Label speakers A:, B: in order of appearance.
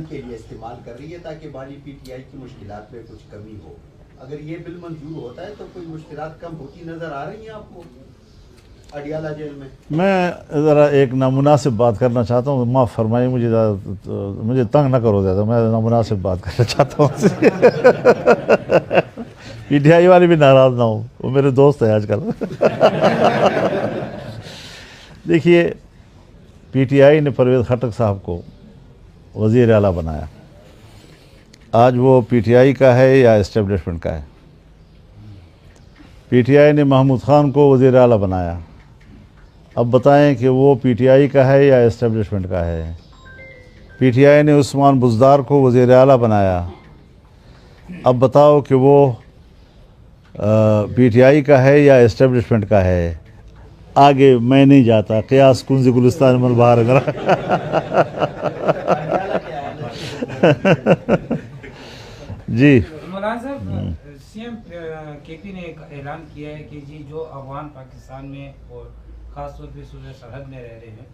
A: के लिए इस्तेमाल कर रही है ताकि बानी पीटीआई की मुश्किलात में कुछ कमी हो। अगर ये बिल मंजूर होता है तो कोई मुश्किलात कम होती नजर आ रही हैं आपको अडियाला जेल में?
B: मैं ज़रा एक नामुनासिब बात करना चाहता हूँ, माफ़ फरमाइए मुझे, मुझे तंग ना करो ज़्यादा, मैं नामुनासिब बात करना चाहता हूँ। पीटीआई वाले भी नाराज़ ना हो, वो मेरे दोस्त हैं आजकल। देखिए, पीटीआई ने परवेज़ खटक साहब को वज़ीर आला बनाया। आज वो पीटीआई का है या इस्टेब्लिशमेंट का है? पीटीआई ने महमूद ख़ान को वज़ीर आला बनाया। अब बताएं कि वो पीटीआई का है या इस्टेब्लिशमेंट का है? पीटीआई ने उस्मान बुज़दार को वज़ीर आला बनाया। अब बताओ कि वो पीटीआई का है या इस्टेब्लिशमेंट का है? आगे मैं नहीं जाता, क़ियास कुंज़ गुलिस्तान मन बाहर करा। जी
C: मौलाना साहब, सीएम केपी ने एक ऐलान किया है कि जी जो अफगान पाकिस्तान में और ख़ास तौर पे सूबे सरहद में रह रहे हैं